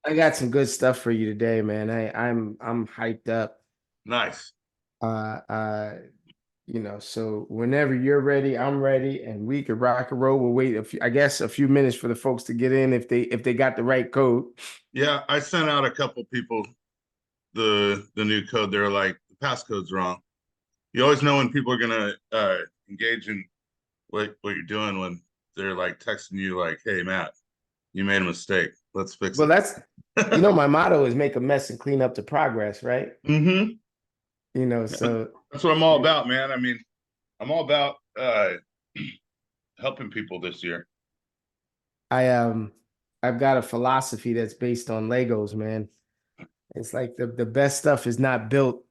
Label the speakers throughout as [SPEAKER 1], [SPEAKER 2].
[SPEAKER 1] I got some good stuff for you today, man. I'm hyped up.
[SPEAKER 2] Nice.
[SPEAKER 1] Uh uh so whenever you're ready, I'm ready, and we could rock and roll. We'll wait I guess a few minutes for the folks to get in if they got the right code.
[SPEAKER 2] Yeah, I sent out a couple people the new code. They're like, the passcode's wrong. You always know when people are gonna engage in what you're doing when they're like texting you like, "Hey, Matt, you made a mistake. Let's fix
[SPEAKER 1] Well,
[SPEAKER 2] it."
[SPEAKER 1] my motto is make a mess and clean up the progress, right?
[SPEAKER 2] hmm
[SPEAKER 1] So
[SPEAKER 2] That's what I'm all about, man. I mean, I'm all about helping people this year.
[SPEAKER 1] I I've got a philosophy that's based on Legos, man. It's like the best stuff is not built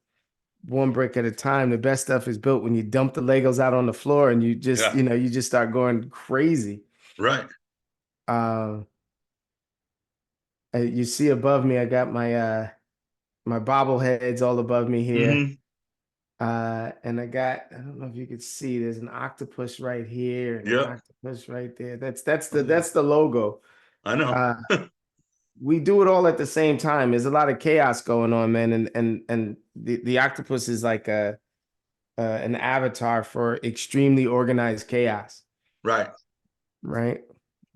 [SPEAKER 1] one brick at a time. The best stuff is built when you dump the Legos out on the floor and you just,
[SPEAKER 2] Yeah,
[SPEAKER 1] you just start going crazy.
[SPEAKER 2] right.
[SPEAKER 1] Uh, you see above me, I got my bobbleheads all above me here.
[SPEAKER 2] hmm
[SPEAKER 1] And I don't know if you could see, there's an octopus right here and an
[SPEAKER 2] Yep,
[SPEAKER 1] octopus right there. That's the logo.
[SPEAKER 2] I know.
[SPEAKER 1] Uh, we do it all at the same time. There's a lot of chaos going on, man, and the octopus is like an avatar for extremely organized chaos,
[SPEAKER 2] Right.
[SPEAKER 1] right?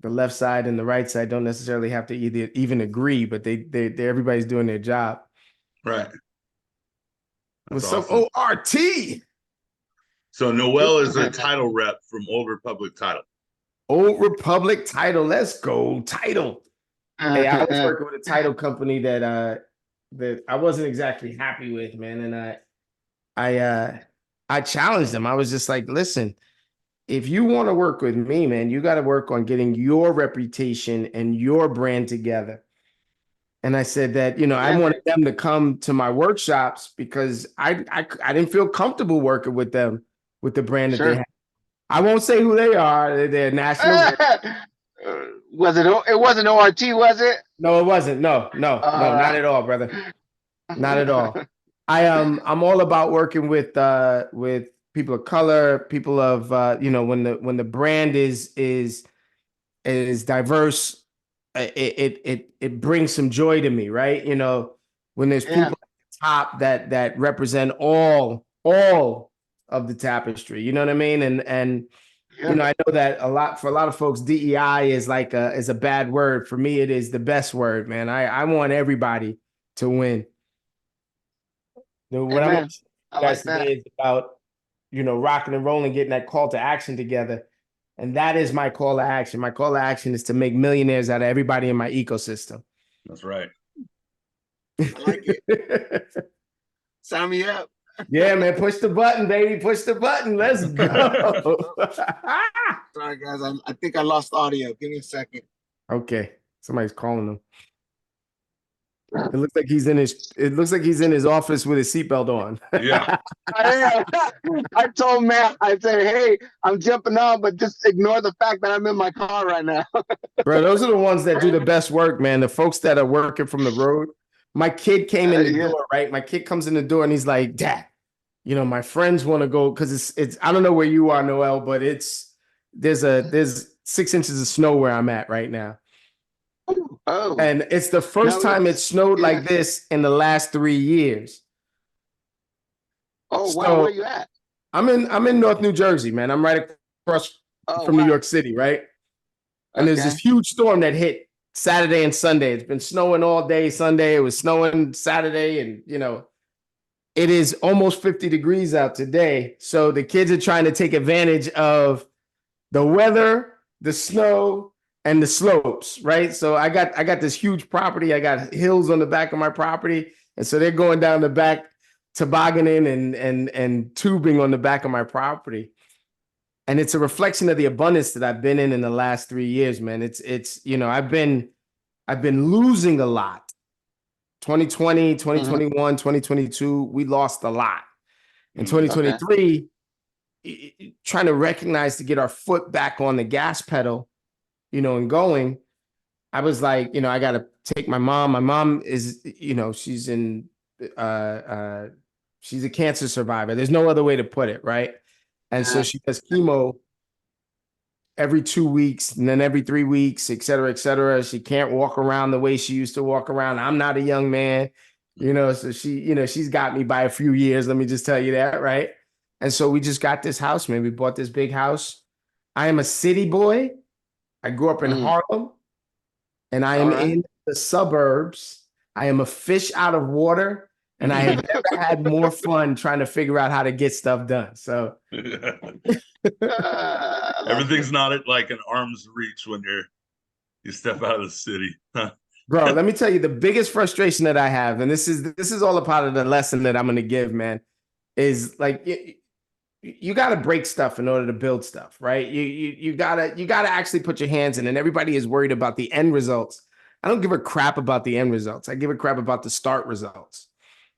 [SPEAKER 1] The left side and the right side don't necessarily have to either even agree, but they everybody's doing their job.
[SPEAKER 2] Right. That's
[SPEAKER 1] What's up,
[SPEAKER 2] awesome.
[SPEAKER 1] ORT?
[SPEAKER 2] So Noel is a title rep from Old Republic Title.
[SPEAKER 1] Old Republic Title. Let's go. Title. Hey, I was working with a title company that I wasn't exactly happy with, man. And I challenged them. I was just like, listen, if you want to work with me, man, you got to work on getting your reputation and your brand together. And I said that, I
[SPEAKER 3] Yeah, man.
[SPEAKER 1] wanted them to come to my workshops because I didn't feel comfortable working with them with the brand that they
[SPEAKER 3] Sure.
[SPEAKER 1] have. I won't say who they are. They're national.
[SPEAKER 3] Was it? It wasn't ORT, was it?
[SPEAKER 1] No, it wasn't. No, no, no, not
[SPEAKER 3] Uh,
[SPEAKER 1] at all, brother. Not at all. I'm all about working with people of color, people of when the brand is diverse, it brings some joy to me, right? When there's
[SPEAKER 3] yeah,
[SPEAKER 1] people at the top that represent all of the tapestry, you know what I mean? And
[SPEAKER 3] yeah.
[SPEAKER 1] I know that for a lot of folks, DEI is like a bad word. For me, it is the best word, man. I want everybody to win. What I'm going
[SPEAKER 3] Amen.
[SPEAKER 1] to
[SPEAKER 3] I
[SPEAKER 1] you guys
[SPEAKER 3] like
[SPEAKER 1] today
[SPEAKER 3] that.
[SPEAKER 1] is about, rocking and rolling, getting that call to action together. And that is my call to action. My call to action is to make millionaires out of everybody in my ecosystem.
[SPEAKER 2] That's right.
[SPEAKER 3] I like it. Sign me up.
[SPEAKER 1] Yeah, man. Push the button, baby. Push the button. Let's go.
[SPEAKER 3] Sorry, guys. I think I lost audio. Give me a second.
[SPEAKER 1] Okay. Somebody's calling him. It looks like he's in his office with his seatbelt on.
[SPEAKER 2] Yeah.
[SPEAKER 3] I told Matt, I said, hey, I'm jumping on, but just ignore the fact that I'm in my car right now.
[SPEAKER 1] Bro, those are the ones that do the best work, man. The folks that are working from the road. My kid came in the
[SPEAKER 3] Yeah.
[SPEAKER 1] door, right? My kid comes in the door and he's like, Dad, my friends want to go because it's I don't know where you are, Noel, but there's 6 inches of snow where I'm at right now.
[SPEAKER 3] Oh,
[SPEAKER 1] And it's the first
[SPEAKER 3] no,
[SPEAKER 1] time it snowed
[SPEAKER 3] yeah.
[SPEAKER 1] like this in the last 3 years.
[SPEAKER 3] Oh, wow. Where
[SPEAKER 1] So
[SPEAKER 3] you at?
[SPEAKER 1] I'm in North New Jersey, man. I'm right across
[SPEAKER 3] Oh,
[SPEAKER 1] from New
[SPEAKER 3] wow.
[SPEAKER 1] York City, right? And there's this
[SPEAKER 3] Okay.
[SPEAKER 1] huge storm that hit Saturday and Sunday. It's been snowing all day Sunday. It was snowing Saturday, and it is almost 50 degrees out today. So the kids are trying to take advantage of the weather, the snow, and the slopes, right? So I got this huge property. I got hills on the back of my property, and so they're going down the back, tobogganing and tubing on the back of my property. And it's a reflection of the abundance that I've been in the last 3 years, man. It's I've been losing a lot. 2020,
[SPEAKER 3] Hmm.
[SPEAKER 1] 2021, 2022, we lost a lot. In
[SPEAKER 3] Okay.
[SPEAKER 1] 2023, trying to recognize to get our foot back on the gas pedal, and going, I was like, I got to take my mom. My mom is, uh, uh, she's a cancer survivor. There's no other way to put it, right? And so
[SPEAKER 3] Yeah.
[SPEAKER 1] she does chemo every 2 weeks and then every 3 weeks, et cetera, et cetera. She can't walk around the way she used to walk around. I'm not a young man, so she's got me by a few years. Let me just tell you that, right? And so we just got this house, man. We bought this big house. I am a city boy. I grew up in Harlem, and I am in the suburbs. I am a fish out of water, and I have never had more fun trying to figure out how to get stuff done. So
[SPEAKER 2] everything's not at like an arm's reach when you step out of the city.
[SPEAKER 1] bro, let me tell you the biggest frustration that I have, and this is all a part of the lesson that I'm going to give, man, is like you got to break stuff in order to build stuff, right? You gotta actually put your hands in, and everybody is worried about the end results. I don't give a crap about the end results. I give a crap about the start results,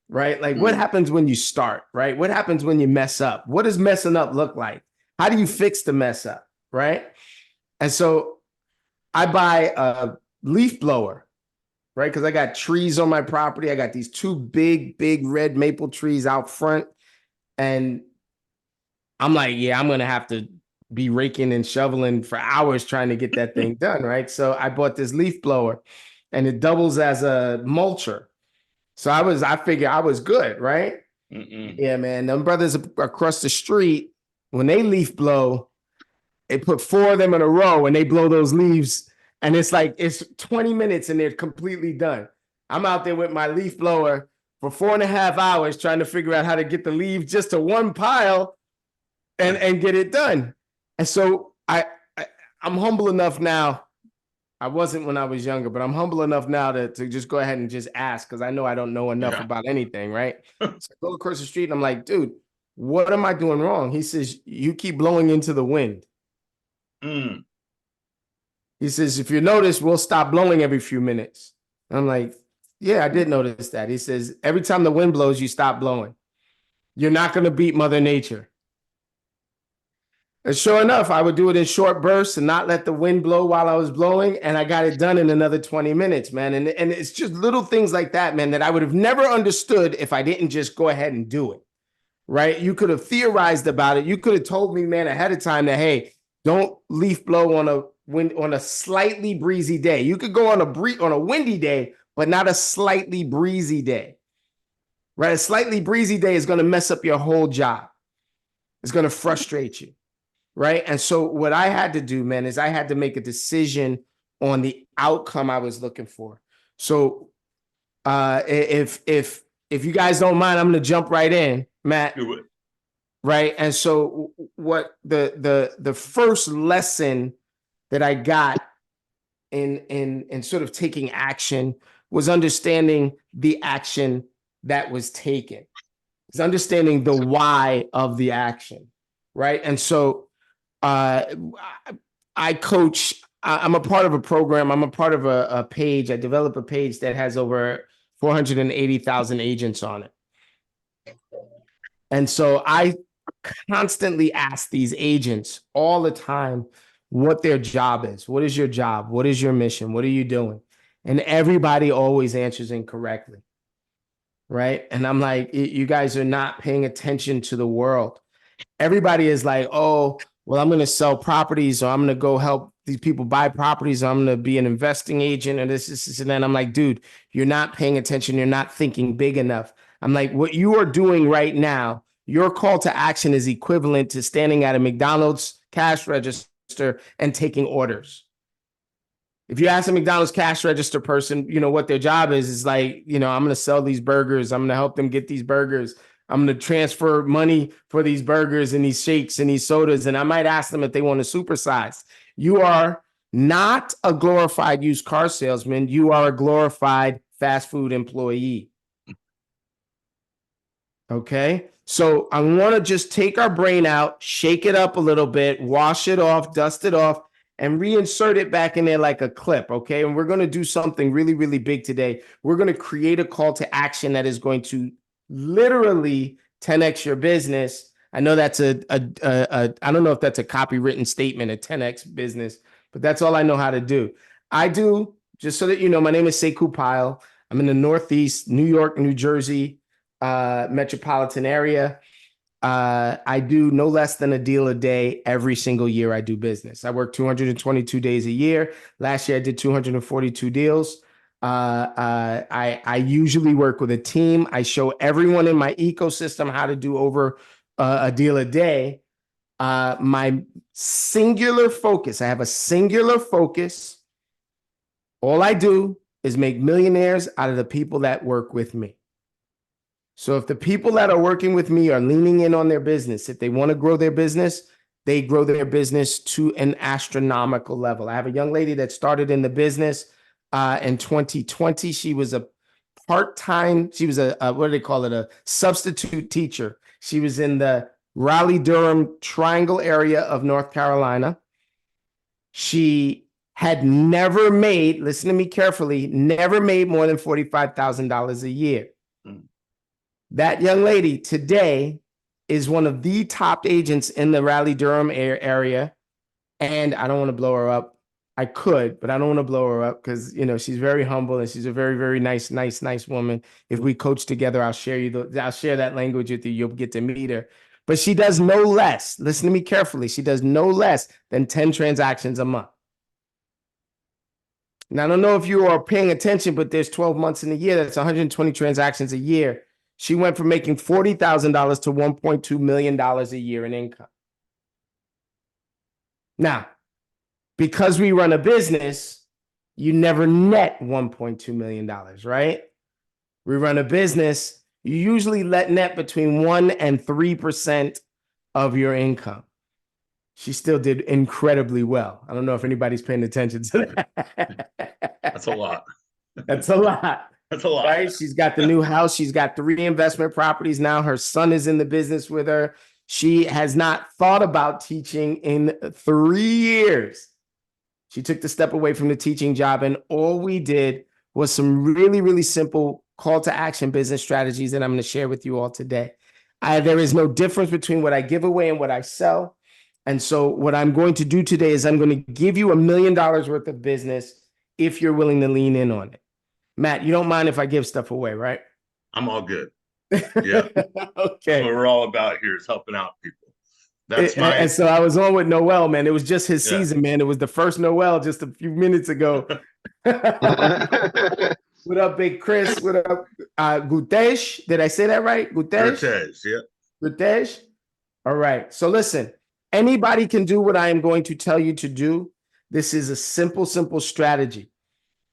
[SPEAKER 1] right? Like what happens when you start, right? What happens when you mess up? What does messing up look like? How do you fix the mess up, right? And so I buy a leaf blower, right? Because I got trees on my property. I got these two big red maple trees out front, and I'm like, yeah, I'm gonna have to be raking and shoveling for hours trying to get that thing done, right? So I bought this leaf blower, and it doubles as a mulcher. So I figured I was good, right? Yeah, man. Them brothers across the street, when they leaf blow, they put 4 of them in a row and they blow those leaves, and it's like it's 20 minutes and they're completely done. I'm out there with my leaf blower for 4.5 hours trying to figure out how to get the leaves just to one pile and get it done. And so I'm humble enough now. I wasn't when I was younger, but I'm humble enough now to just go ahead and just ask, because I know I don't know enough about anything, right? So I go across the street and I'm like, dude, what am I doing wrong? He says, you keep blowing into the wind. He says, if you notice, we'll stop blowing every few minutes. And I'm like, yeah, I did notice that. He says, every time the wind blows, you stop blowing. You're not going to beat Mother Nature. And sure enough, I would do it in short bursts and not let the wind blow while I was blowing. And I got it done in another 20 minutes, man. And it's just little things like that, man, that I would have never understood if I didn't just go ahead and do it, right? You could have theorized about it. You could have told me, man, ahead of time that, hey, don't leaf blow on a slightly breezy day. You could go on a windy day, but not a slightly breezy day, right? A slightly breezy day is going to mess up your whole job. It's going to frustrate you. Right. And so what I had to do, man, is I had to make a decision on the outcome I was looking for. So if you guys don't mind, I'm going to jump right in, Matt.
[SPEAKER 2] Do it.
[SPEAKER 1] Right. And so what the first lesson that I got in sort of taking action was understanding the action that was taken. It's understanding the why of the action. Right. And so I coach, I'm a part of a program. I'm a part of a page. I develop a page that has over 480,000 agents on it. And so I constantly ask these agents all the time what their job is. What is your job? What is your mission? What are you doing? And everybody always answers incorrectly. Right. And I'm like, you guys are not paying attention to the world. Everybody is like, oh, well, I'm going to sell properties, or I'm going to go help these people buy properties, or I'm going to be an investing agent, and this, and then I'm like, dude, you're not paying attention. You're not thinking big enough. I'm like, what you are doing right now, your call to action is equivalent to standing at a McDonald's cash register and taking orders. If you ask a McDonald's cash register person, what their job is like, I'm going to sell these burgers. I'm going to help them get these burgers. I'm going to transfer money for these burgers and these shakes and these sodas. And I might ask them if they want to supersize. You are not a glorified used car salesman. You are a glorified fast food employee. Okay. So I want to just take our brain out, shake it up a little bit, wash it off, dust it off, and reinsert it back in there like a clip. Okay. And we're going to do something really, really big today. We're going to create a call to action that is going to literally 10x your business. I know that's I don't know if that's a copywritten statement, a 10x business, but that's all I know how to do. I do, just so that you know, my name is Sekou Pyle. I'm in the Northeast, New York, New Jersey, metropolitan area. I do no less than a deal a day every single year I do business. I work 222 days a year. Last year I did 242 deals. I usually work with a team. I show everyone in my ecosystem how to do over a deal a day. My singular focus, I have a singular focus. All I do is make millionaires out of the people that work with me. So if the people that are working with me are leaning in on their business, if they want to grow their business, they grow their business to an astronomical level. I have a young lady that started in the business in 2020. She was a part-time, she was a what do they call it? A substitute teacher. She was in the Raleigh-Durham Triangle area of North Carolina. She had never made, listen to me carefully, never made more than $45,000 a year. That young lady today is one of the top agents in the Raleigh-Durham area. And I don't want to blow her up. I could, but I don't want to blow her up because, you know, she's very humble and she's a very, very nice woman. If we coach together, I'll share that language with you. You'll get to meet her. But she does no less. Listen to me carefully. She does no less than 10 transactions a month. Now, I don't know if you are paying attention, but there's 12 months in a year. That's 120 transactions a year. She went from making $40,000 to $1.2 million a year in income. Now, because we run a business, you never net $1.2 million, right? We run a business, you usually let net between 1 and 3% of your income. She still did incredibly well. I don't know if anybody's paying attention to that.
[SPEAKER 2] That's a lot.
[SPEAKER 1] That's a lot.
[SPEAKER 2] That's a lot.
[SPEAKER 1] Right? She's got the new house. She's got 3 investment properties now. Her son is in the business with her. She has not thought about teaching in 3 years. She took the step away from the teaching job, and all we did was some really, really simple call to action business strategies that I'm going to share with you all today. There is no difference between what I give away and what I sell. And so what I'm going to do today is I'm going to give you $1 million worth of business if you're willing to lean in on it. Matt, you don't mind if I give stuff away, right?
[SPEAKER 2] I'm all good. Yeah.
[SPEAKER 1] Okay.
[SPEAKER 2] That's what we're all about here is helping out people. That's
[SPEAKER 1] And so I was on with Noel, man. It was just his season, man. It was the first Noel just a few minutes ago. What up, Big Chris? What up, Gutesh? Did I say that right?
[SPEAKER 2] Gutesh, yeah.
[SPEAKER 1] Gutesh? All right. So listen, anybody can do what I am going to tell you to do. This is a simple strategy.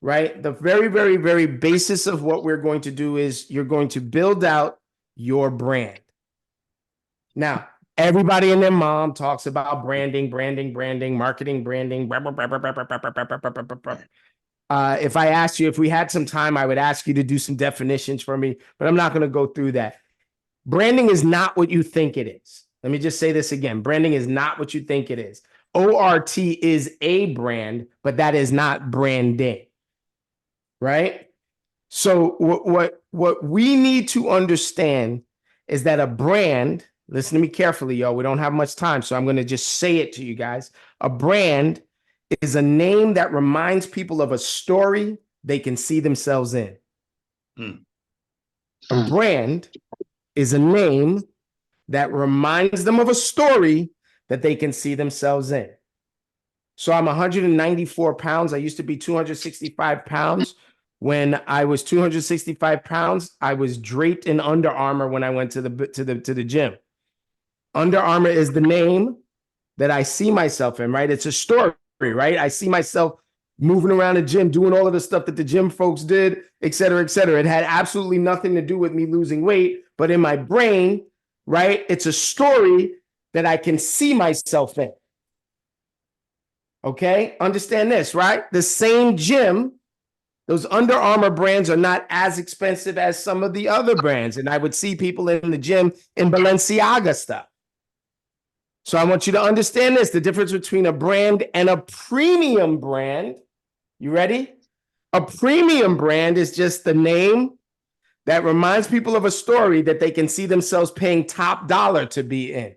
[SPEAKER 1] Right? The very, very, very basis of what we're going to do is you're going to build out your brand. Now, everybody and their mom talks about branding, marketing, branding. If I asked you, if we had some time, I would ask you to do some definitions for me, but I'm not going to go through that. Branding is not what you think it is. Let me just say this again. Branding is not what you think it is. ORT is a brand, but that is not branding. Right? So what we need to understand is that a brand, listen to me carefully, y'all. We don't have much time, so I'm going to just say it to you guys. A brand is a name that reminds people of a story they can see themselves in. A brand is a name that reminds them of a story that they can see themselves in. So I'm 194 pounds. I used to be 265 pounds. When I was 265 pounds, I was draped in Under Armour when I went to the gym. Under Armour is the name that I see myself in, right? It's a story, right? I see myself moving around the gym, doing all of the stuff that the gym folks did, et cetera, et cetera. It had absolutely nothing to do with me losing weight, but in my brain, right, it's a story that I can see myself in. Okay? Understand this, right? The same gym, those Under Armour brands are not as expensive as some of the other brands. And I would see people in the gym in Balenciaga stuff. So I want you to understand this, the difference between a brand and a premium brand. You ready? A premium brand is just the name that reminds people of a story that they can see themselves paying top dollar to be in.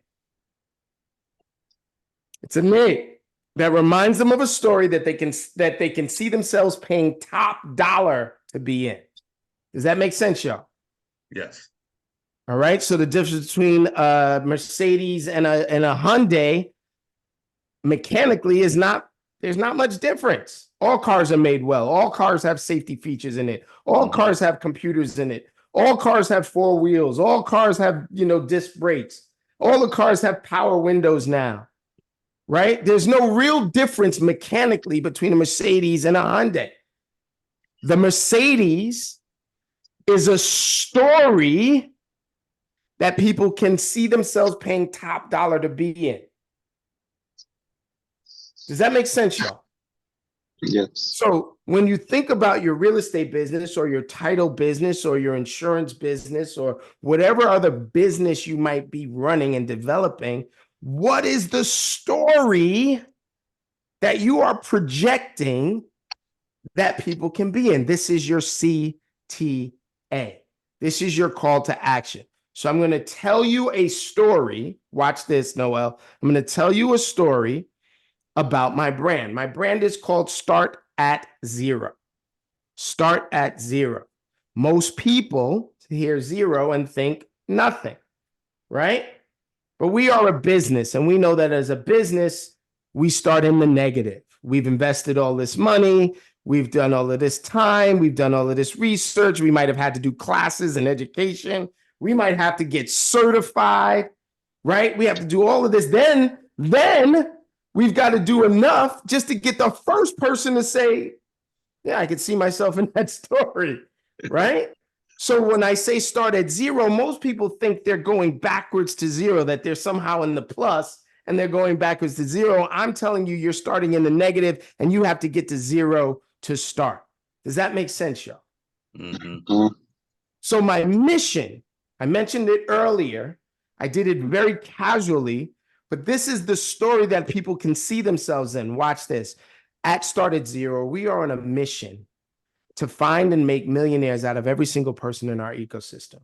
[SPEAKER 1] It's a name that reminds them of a story that they can see themselves paying top dollar to be in. Does that make sense, y'all?
[SPEAKER 2] Yes.
[SPEAKER 1] All right. So the difference between a Mercedes and a Hyundai mechanically is not, there's not much difference. All cars are made well. All cars have safety features in it. All cars have computers in it. All cars have four wheels. All cars have, disc brakes. All the cars have power windows now, right? There's no real difference mechanically between a Mercedes and a Hyundai. The Mercedes is a story that people can see themselves paying top dollar to be in. Does that make sense, y'all?
[SPEAKER 3] Yes.
[SPEAKER 1] So when you think about your real estate business or your title business or your insurance business or whatever other business you might be running and developing, what is the story that you are projecting that people can be in? This is your CTA. This is your call to action. So I'm going to tell you a story. Watch this, Noel. I'm going to tell you a story about my brand. My brand is called Start at Zero. Start at Zero. Most people hear zero and think nothing, right? But we are a business, and we know that as a business, we start in the negative. We've invested all this money. We've done all of this time. We've done all of this research. We might have had to do classes and education. We might have to get certified, right? We have to do all of this. Then we've got to do enough just to get the first person to say, yeah, I can see myself in that story, right? So when I say start at zero, most people think they're going backwards to zero, that they're somehow in the plus and they're going backwards to zero. I'm telling you, you're starting in the negative and you have to get to zero to start. Does that make sense, y'all?
[SPEAKER 2] Mm-hmm.
[SPEAKER 1] So my mission, I mentioned it earlier. I did it very casually, but this is the story that people can see themselves in. Watch this. At Start at Zero, we are on a mission to find and make millionaires out of every single person in our ecosystem.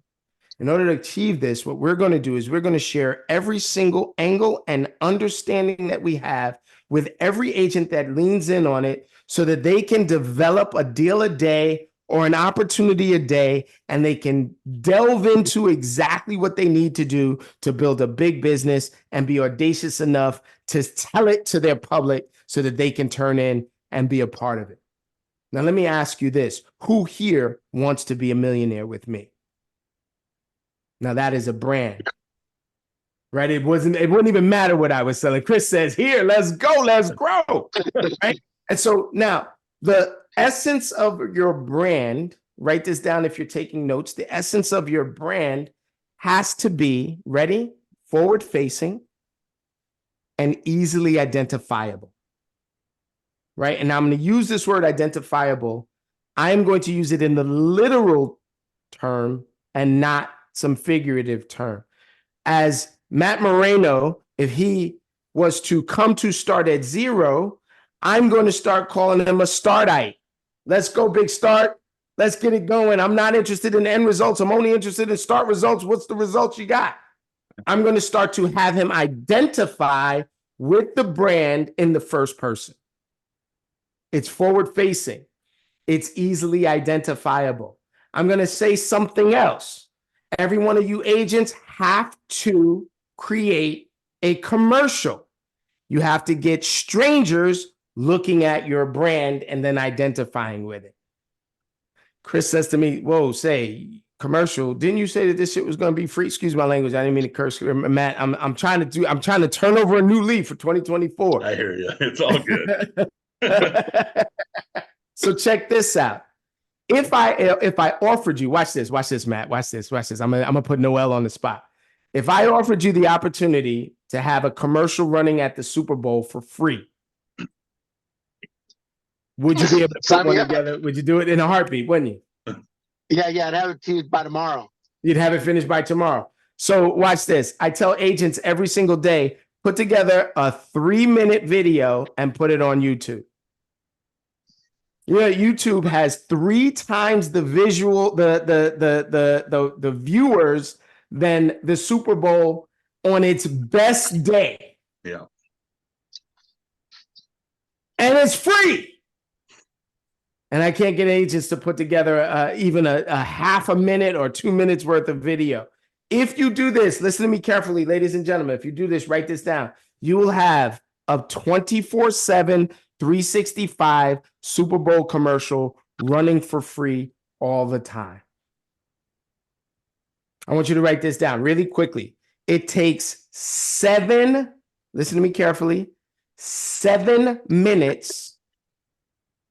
[SPEAKER 1] In order to achieve this, what we're going to do is we're going to share every single angle and understanding that we have with every agent that leans in on it so that they can develop a deal a day or an opportunity a day, and they can delve into exactly what they need to do to build a big business and be audacious enough to tell it to their public so that they can turn in and be a part of it. Now, let me ask you this. Who here wants to be a millionaire with me? Now, that is a brand, right? It wouldn't even matter what I was selling. Chris says, here, let's go, let's grow, right? And so now the essence of your brand, write this down if you're taking notes. The essence of your brand has to be, ready, forward-facing and easily identifiable, right? And I'm going to use this word identifiable. I'm going to use it in the literal term and not some figurative term. As Matt Moreno, if he was to come to Start at Zero, I'm going to start calling him a startite. Let's go, big start. Let's get it going. I'm not interested in end results. I'm only interested in start results. What's the results you got? I'm going to start to have him identify with the brand in the first person. It's forward facing. It's easily identifiable. I'm going to say something else. Every one of you agents have to create a commercial. You have to get strangers looking at your brand and then identifying with it. Chris says to me, whoa, say commercial. Didn't you say that this shit was going to be free? Excuse my language. I didn't mean to curse. Matt, I'm trying to turn over a new leaf for 2024.
[SPEAKER 2] I hear you. It's all good.
[SPEAKER 1] So check this out. If I offered you, watch this, Matt, watch this. I'm gonna put Noel on the spot. If I offered you the opportunity to have a commercial running at the Super Bowl for free, would you be able to put one together? Would you do it in a heartbeat, wouldn't you?
[SPEAKER 3] Yeah, I'd have it to you by tomorrow.
[SPEAKER 1] You'd have it finished by tomorrow. So watch this. I tell agents every single day, put together a 3-minute video and put it on YouTube. You know, YouTube has 3 times the visual, the viewers than the Super Bowl on its best day.
[SPEAKER 2] Yeah.
[SPEAKER 1] And it's free. And I can't get agents to put together even a half a minute or 2 minutes worth of video. If you do this, listen to me carefully, ladies and gentlemen. If you do this, write this down. You will have a 24/7, 365 Super Bowl commercial running for free all the time. I want you to write this down really quickly. It takes listen to me carefully, 7 minutes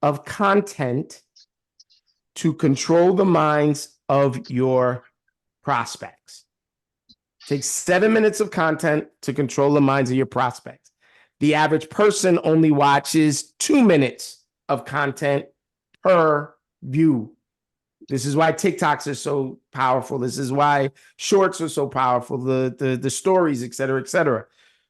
[SPEAKER 1] of content to control the minds of your prospects. It takes 7 minutes of content to control the minds of your prospects. The average person only watches 2 minutes of content per view. This is why TikToks are so powerful. This is why shorts are so powerful, the stories, et cetera, et cetera.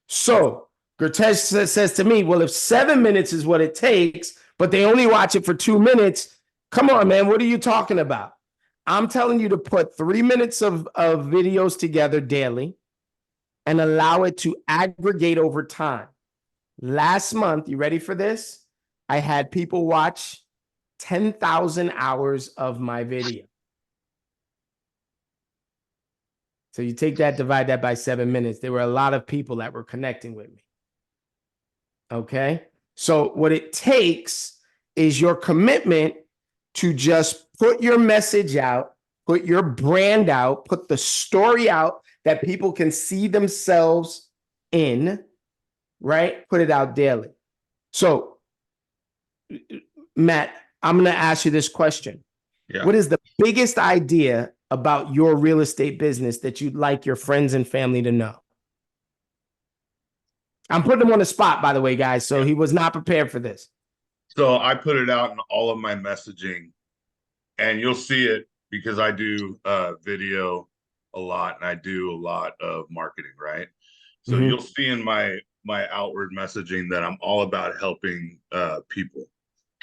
[SPEAKER 1] So Gertesh says to me, well, if 7 minutes is what it takes, but they only watch it for 2 minutes, come on, man, what are you talking about? I'm telling you to put 3 minutes of videos together daily and allow it to aggregate over time. Last month, you ready for this? I had people watch 10,000 hours of my video. So you take that, divide that by 7 minutes. There were a lot of people that were connecting with me. Okay? So what it takes is your commitment to just put your message out, put your brand out, put the story out that people can see themselves in, right? Put it out daily. So, Matt, I'm going to ask you this question.
[SPEAKER 2] Yeah.
[SPEAKER 1] What is the biggest idea about your real estate business that you'd like your friends and family to know? I'm putting him on the spot, by the way, guys. So he was not prepared for this.
[SPEAKER 2] So I put it out in all of my messaging, and you'll see it because I do video a lot and I do a lot of marketing, right? So you'll see in my outward messaging that I'm all about helping people.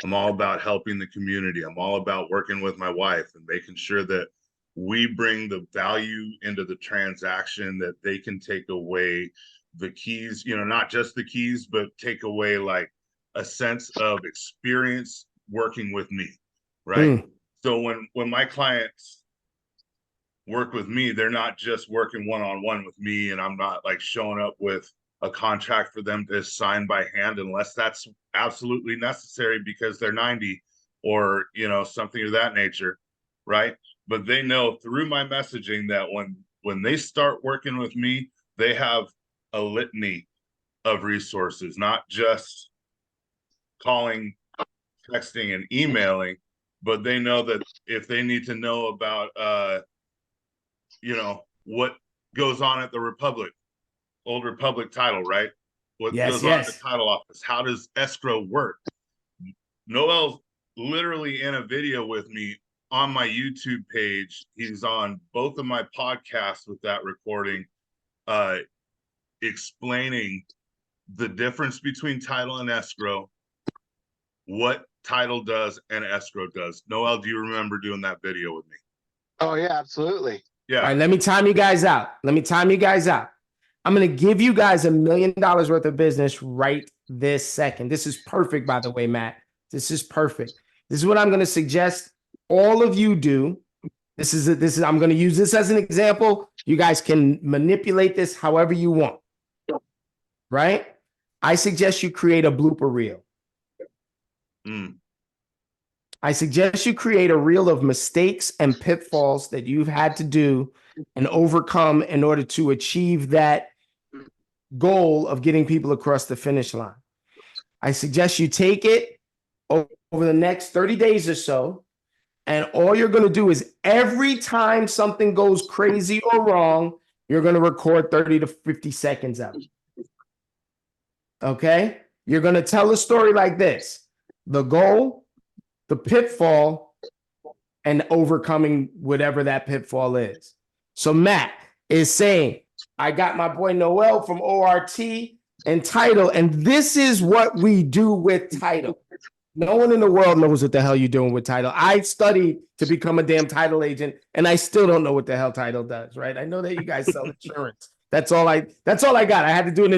[SPEAKER 2] I'm all about helping the community. I'm all about working with my wife and making sure that we bring the value into the transaction, that they can take away the keys, you know, not just the keys, but take away like a sense of experience working with me, right? So when my clients work with me, they're not just working one-on-one with me, and I'm not like showing up with a contract for them to sign by hand unless that's absolutely necessary because they're 90 or, you know, something of that nature, right? But they know through my messaging that when they start working with me, they have a litany of resources, not just calling, texting, and emailing, but they know that if they need to know about you know, what goes on at the Republic, Old Republic title, right? What goes on at the title office? How does escrow work? Noel's literally in a video with me on my YouTube page. He's on both of my podcasts with that recording, explaining the difference between title and escrow, what title does and escrow does. Noel, do you remember doing that video with me?
[SPEAKER 3] Oh yeah, absolutely.
[SPEAKER 2] Yeah.
[SPEAKER 1] All right, let me time you guys out. I'm going to give you guys $1 million worth of business right this second. This is perfect, by the way, Matt. This is perfect. This is what I'm going to suggest all of you do. I'm going to use this as an example. You guys can manipulate this however you want, right? I suggest you create a blooper reel. I suggest you create a reel of mistakes and pitfalls that you've had to do and overcome in order to achieve that goal of getting people across the finish line. I suggest you take it over the next 30 days or so, and all you're going to do is every time something goes crazy or wrong, you're going to record 30 to 50 seconds of it. Okay? You're going to tell a story like this: the goal, the pitfall, and overcoming whatever that pitfall is. So Matt is saying, I got my boy Noel from ORT and title, and this is what we do with title. No one in the world knows what the hell you're doing with title. I studied to become a damn title agent, and I still don't know what the hell title does, right? I know that you guys sell insurance. That's all I got. I had to do an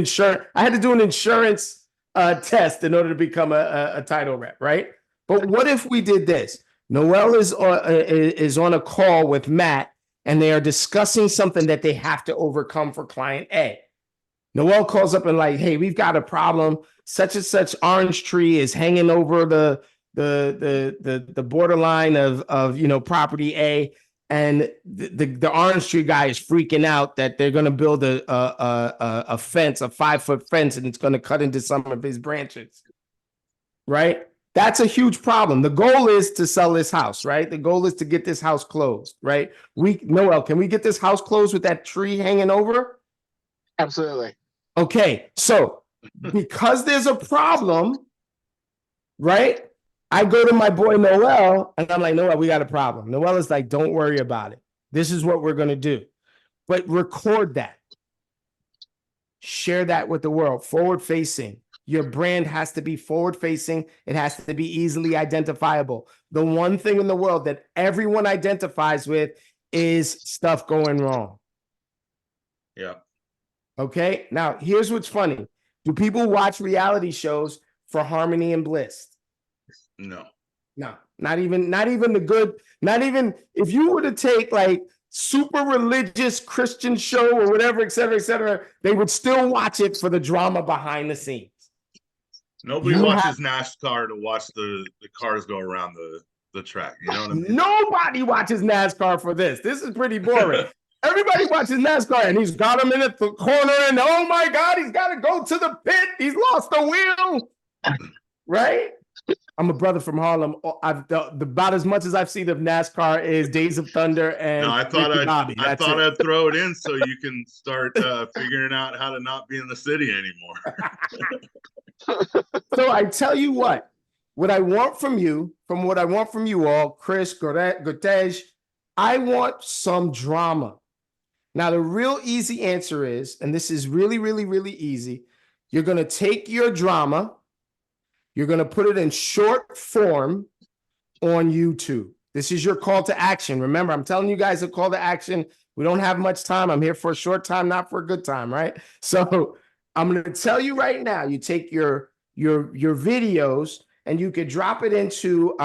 [SPEAKER 1] insurance test in order to become a title rep, right? But what if we did this? Noel is on a call with Matt, and they are discussing something that they have to overcome for client A. Noel calls up and like, hey, we've got a problem. Such and such orange tree is hanging over the borderline of property A, and the orange tree guy is freaking out that they're going to build a fence, a 5-foot fence, and it's going to cut into some of his branches. Right? That's a huge problem. The goal is to sell this house, right? The goal is to get this house closed, right? Noel, can we get this house closed with that tree hanging over?
[SPEAKER 3] Absolutely.
[SPEAKER 1] Okay, so because there's a problem, right? I go to my boy Noel and I'm like, Noel, we got a problem. Noel is like, don't worry about it. This is what we're going to do. But record that. Share that with the world. Forward facing. Your brand has to be forward facing. It has to be easily identifiable. The one thing in the world that everyone identifies with is stuff going wrong.
[SPEAKER 2] Yeah.
[SPEAKER 1] Okay. Now, here's what's funny. Do people watch reality shows for harmony and bliss?
[SPEAKER 2] No.
[SPEAKER 1] No, not even the good, not even if you were to take like super religious Christian show or whatever, et cetera, they would still watch it for the drama behind the scenes.
[SPEAKER 2] Nobody watches NASCAR to watch the cars go around the track. You know what I mean?
[SPEAKER 1] Nobody watches NASCAR for this. This is pretty boring. Everybody watches NASCAR and he's got him in the corner and oh my God, he's got to go to the pit. He's lost the wheel. Right? I'm a brother from Harlem. About as much as I've seen of NASCAR is Days of Thunder and
[SPEAKER 2] no, I thought I'd throw it in so you can start figuring out how to not be in the city anymore.
[SPEAKER 1] So I tell you what I want from you, all, Chris, Gotej, I want some drama. Now, the real easy answer is, and this is really, really, really easy, you're going to take your drama, you're going to put it in short form on YouTube. This is your call to action. Remember, I'm telling you guys a call to action. We don't have much time. I'm here for a short time, not for a good time, right? So I'm going to tell you right now, you take your videos and you could drop it into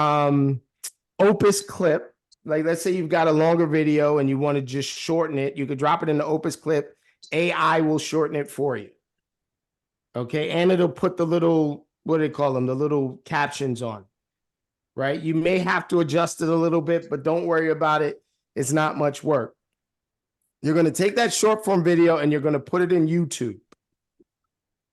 [SPEAKER 1] Opus Clip. Like, let's say you've got a longer video and you want to just shorten it. You could drop it into Opus Clip. AI will shorten it for you. Okay. And it'll put the little, what do they call them? The little captions on, right? You may have to adjust it a little bit, but don't worry about it. It's not much work. You're going to take that short form video and you're going to put it in YouTube.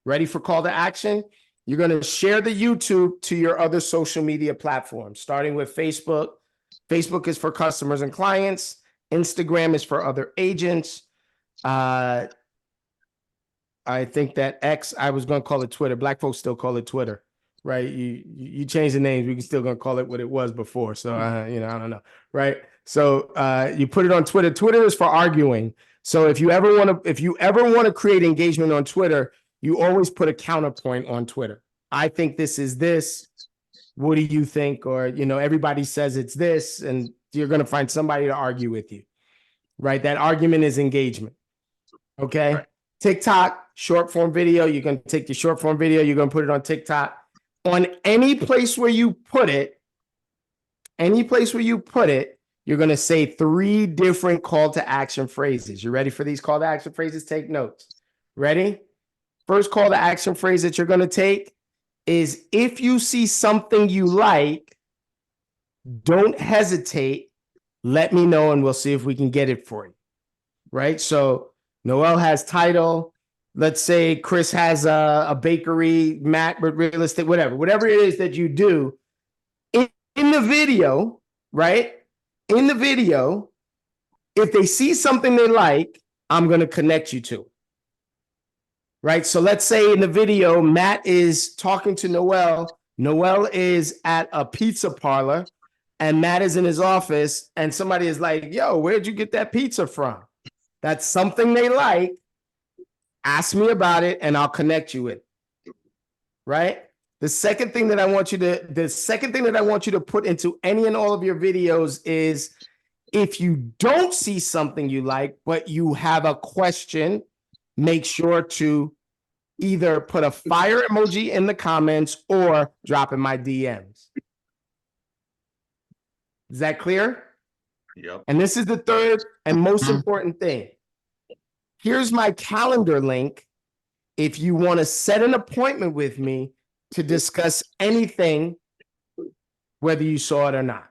[SPEAKER 1] Ready for call to action? You're going to share the YouTube to your other social media platforms, starting with Facebook. Facebook is for customers and clients. Instagram is for other agents. I think that X, I was going to call it Twitter. Black folks still call it Twitter, right? You change the names, we can still going to call it what it was before. So, I don't know, right? So you put it on Twitter. Twitter is for arguing. So if you ever want to create engagement on Twitter, you always put a counterpoint on Twitter. I think this is this. What do you think? Or, everybody says it's this, and you're going to find somebody to argue with you, right? That argument is engagement. Okay. Right. TikTok, short form video. You're going to take the short form video. You're going to put it on TikTok. On any place where you put it, you're going to say 3 different call to action phrases. You ready for these call to action phrases? Take notes. Ready? First call to action phrase that you're going to take is, if you see something you like, don't hesitate. Let me know and we'll see if we can get it for you. Right? So Noel has title. Let's say Chris has a bakery, Matt with real estate, whatever it is that you do in the video, right? In the video, if they see something they like, I'm going to connect you to it. Right. So let's say in the video, Matt is talking to Noel. Noel is at a pizza parlor and Matt is in his office and somebody is like, yo, where'd you get that pizza from? That's something they like. Ask me about it and I'll connect you with it. Right. The second thing that I want you to put into any and all of your videos is, if you don't see something you like, but you have a question, make sure to either put a fire emoji in the comments or drop in my DMs. Is that clear?
[SPEAKER 2] Yep.
[SPEAKER 1] And this is the third and most important thing. Here's my calendar link if you want to set an appointment with me to discuss anything, whether you saw it or not.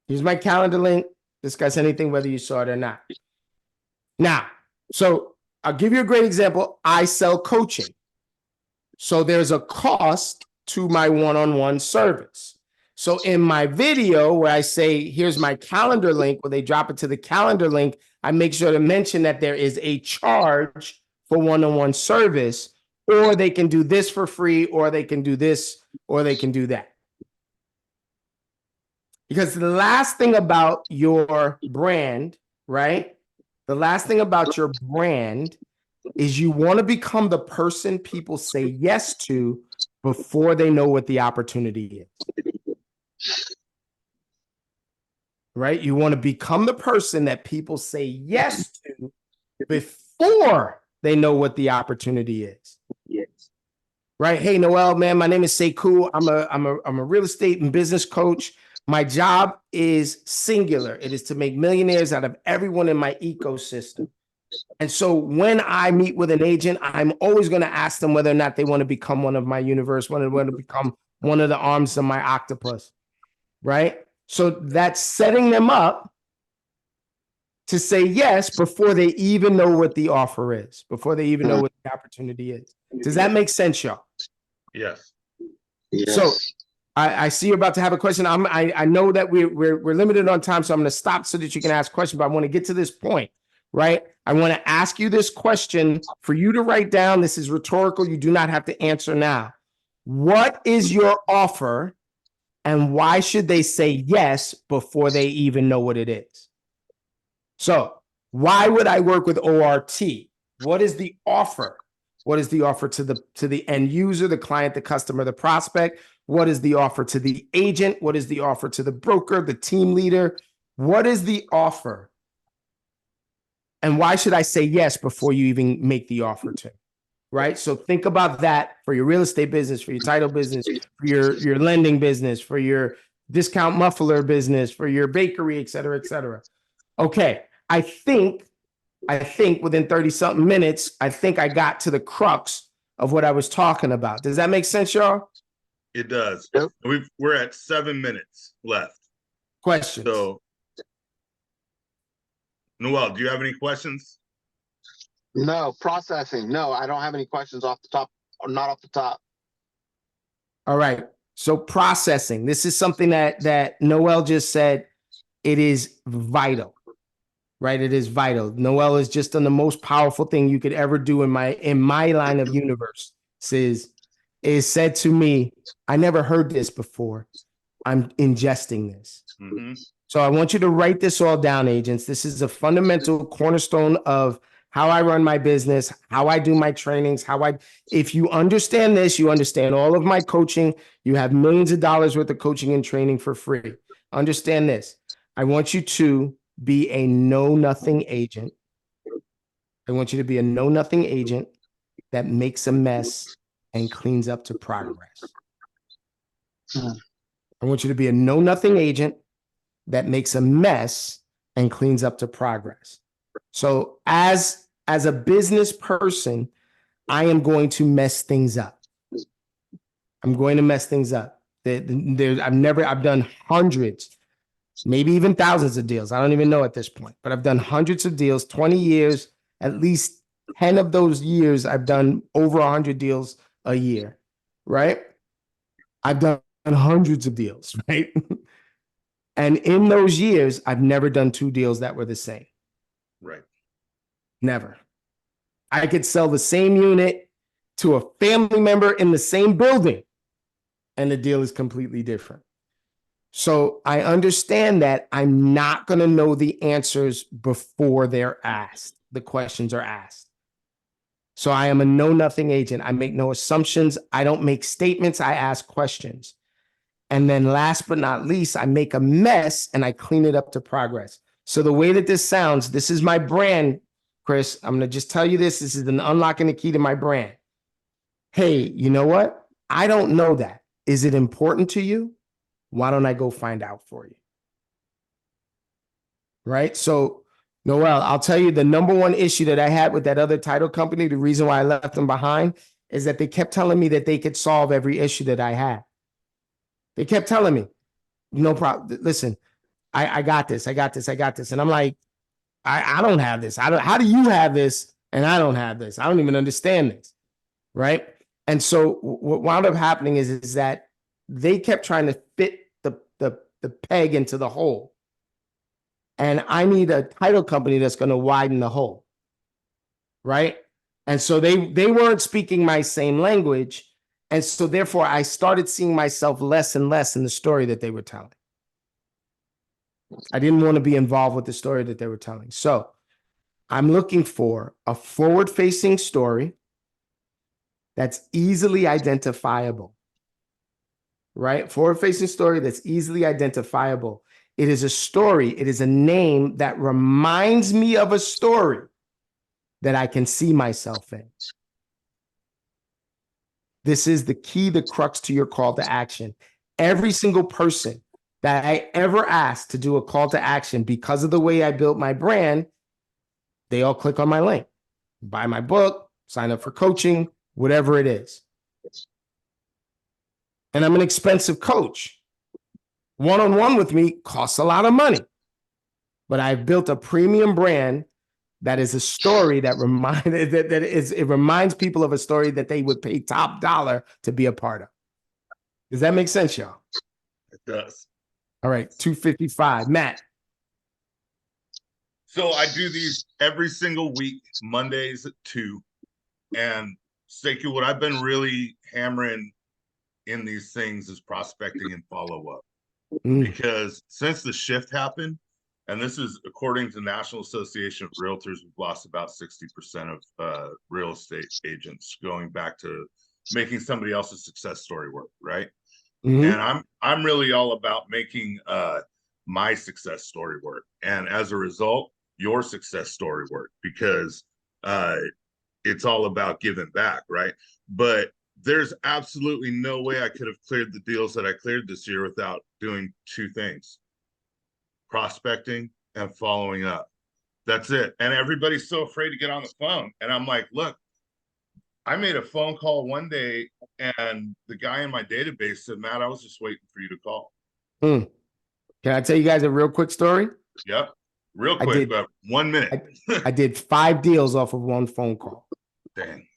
[SPEAKER 1] Here's my calendar link, discuss anything, whether you saw it or not. Now, so I'll give you a great example. I sell coaching. So there's a cost to my one-on-one service. So in my video where I say, here's my calendar link, where they drop it to the calendar link, I make sure to mention that there is a charge for one-on-one service, or they can do this for free, or they can do this, or they can do that. Because the last thing about your brand, right? The last thing about your brand is you want to become the person people say yes to before they know what the opportunity is. Right? You want to become the person that people say yes to before they know what the opportunity is.
[SPEAKER 3] Yes.
[SPEAKER 1] Right? Hey, Noel, man, my name is Sekou. I'm a real estate and business coach. My job is singular. It is to make millionaires out of everyone in my ecosystem. And so when I meet with an agent, I'm always going to ask them whether or not they want to become one of my universe, whether they want to become one of the arms of my octopus, right? So that's setting them up to say yes before they even know what the offer is, before they even know what the opportunity is. Does that make sense, y'all?
[SPEAKER 2] Yes.
[SPEAKER 3] Yes.
[SPEAKER 1] So I see you're about to have a question. I know that we're limited on time, so I'm going to stop so that you can ask questions, but I want to get to this point, right? I want to ask you this question for you to write down. This is rhetorical. You do not have to answer now. What is your offer, and why should they say yes before they even know what it is? So why would I work with ORT? What is the offer? What is the offer to the end user, the client, the customer, the prospect? What is the offer to the agent? What is the offer to the broker, the team leader? What is the offer? And why should I say yes before you even make the offer to? Right? So think about that for your real estate business, for your title business, for your lending business, for your discount muffler business, for your bakery, et cetera, et cetera. Okay. I think within 30 something minutes, I think I got to the crux of what I was talking about. Does that make sense, y'all?
[SPEAKER 2] It does.
[SPEAKER 3] Yep.
[SPEAKER 2] We're at 7 minutes left.
[SPEAKER 1] Questions?
[SPEAKER 2] So, Noel, do you have any questions?
[SPEAKER 3] No, processing. No, I don't have any questions off the top, or not off the top.
[SPEAKER 1] All right. So processing. This is something that Noel just said. It is vital, right? It is vital. Noel has just done the most powerful thing you could ever do in my line of universe. Is said to me, I never heard this before. I'm ingesting this.
[SPEAKER 2] Mm-hmm.
[SPEAKER 1] So I want you to write this all down, agents. This is a fundamental cornerstone of how I run my business, how I do my trainings, if you understand this, you understand all of my coaching. You have millions of dollars worth of coaching and training for free. Understand this. I want you to be a know-nothing agent. I want you to be a know-nothing agent that makes a mess and cleans up to progress. I want you to be a know-nothing agent that makes a mess and cleans up to progress. So as a business person, I am going to mess things up. I'm going to mess things up. I've done hundreds, maybe even thousands of deals. I don't even know at this point, but I've done hundreds of deals, 20 years, at least 10 of those years, I've done over 100 deals a year, right? I've done hundreds of deals, right? And in those years, I've never done 2 deals that were the same.
[SPEAKER 2] Right.
[SPEAKER 1] Never. I could sell the same unit to a family member in the same building, and the deal is completely different. So I understand that I'm not going to know the answers before they're asked. The questions are asked. So I am a know-nothing agent. I make no assumptions. I don't make statements. I ask questions. And then last but not least, I make a mess and I clean it up to progress. So the way that this sounds, this is my brand, Chris. I'm going to just tell you this. This is an unlocking the key to my brand. Hey, you know what? I don't know that. Is it important to you? Why don't I go find out for you? right? So, Noel, I'll tell you the number one issue that I had with that other title company, the reason why I left them behind is that they kept telling me that they could solve every issue that I had. They kept telling me, no problem. Listen, I got this. I got this. I got this. And I'm like, I don't have this. I don't, how do you have this? And I don't have this. I don't even understand this. Right. And so what wound up happening is that they kept trying to fit the peg into the hole. And I need a title company that's going to widen the hole. Right. And so they weren't speaking my same language. And so therefore I started seeing myself less and less in the story that they were telling. I didn't want to be involved with the story that they were telling. So I'm looking for a forward-facing story that's easily identifiable, right? Forward-facing story that's easily identifiable. It is a story. It is a name that reminds me of a story that I can see myself in. This is the key, the crux to your call to action. Every single person that I ever asked to do a call to action because of the way I built my brand, they all click on my link, buy my book, sign up for coaching, whatever it is. And I'm an expensive coach. One-on-one with me costs a lot of money, but I've built a premium brand that is a story that it reminds people of a story that they would pay top dollar to be a part of. Does that make sense, y'all?
[SPEAKER 2] It does.
[SPEAKER 1] All right, 255, Matt.
[SPEAKER 2] So I do these every single week, Mondays at 2. And Sekou, what I've been really hammering in these things is prospecting and follow-up. Because since the shift happened, and this is according to the National Association of Realtors, we've lost about 60% of real estate agents going back to making somebody else's success story work, right? And I'm really all about making my success story work, and as a result, your success story work, because it's all about giving back, right? But there's absolutely no way I could have cleared the deals that I cleared this year without doing two things: prospecting and following up. That's it. And everybody's so afraid to get on the phone. And I'm like, look, I made a phone call one day and the guy in my database said, Matt, I was just waiting for you to call.
[SPEAKER 1] Can I tell you guys a real quick story?
[SPEAKER 2] Yep. Real quick, but 1 minute.
[SPEAKER 1] I did 5 deals off of one phone call.
[SPEAKER 2] Dang.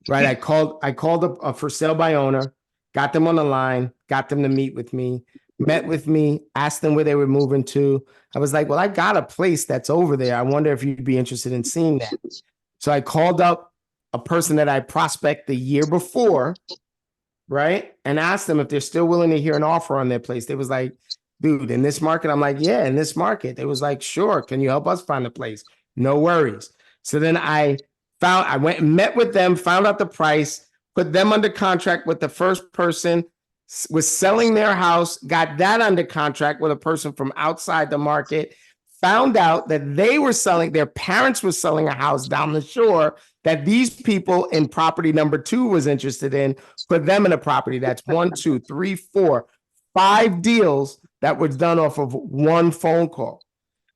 [SPEAKER 1] Right. I called a for sale by owner, got them on the line, got them to meet with me, met with me, asked them where they were moving to. I was like, well, I got a place that's over there. I wonder if you'd be interested in seeing that. So I called up a person that I prospect the year before, right? And asked them if they're still willing to hear an offer on their place. They was like, dude, in this market? I'm like, yeah, in this market. They was like, sure. Can you help us find a place? No worries. So then I went and met with them, found out the price, put them under contract with the first person, was selling their house, got that under contract with a person from outside the market, found out that they were selling, their parents were selling a house down the shore that these people in property number 2 was interested in, put them in a property. That's 1, 2, 3, 4, 5 deals that was done off of one phone call.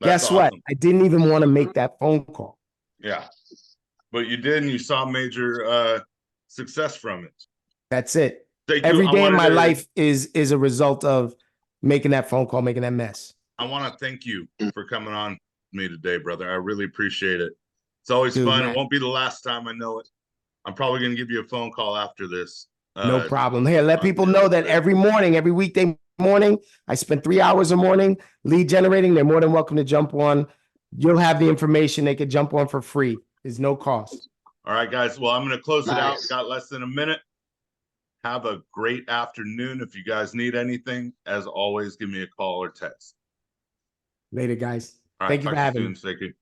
[SPEAKER 1] Guess what? I didn't even want to make that phone call.
[SPEAKER 2] Yeah. But you did, and you saw major success from it.
[SPEAKER 1] That's it. Every day in my life is a result of making that phone call, making that mess.
[SPEAKER 2] I want to thank you for coming on me today, brother. I really appreciate it. It's always fun. Man. It won't be the last time, I know it. I'm probably going to give you a phone call after this.
[SPEAKER 1] No problem. Here, let people know that every morning, every weekday morning, I spend 3 hours a morning lead generating. They're more than welcome to jump on. You'll have the information. They could jump on for free. There's no cost.
[SPEAKER 2] All right, guys. Well, I'm going to close it out. Got less than a minute. Have a great afternoon. If you guys need anything, as always, give me a call or text.
[SPEAKER 1] Later, guys.
[SPEAKER 2] All right,
[SPEAKER 1] Thank you for having me.
[SPEAKER 2] Thank you.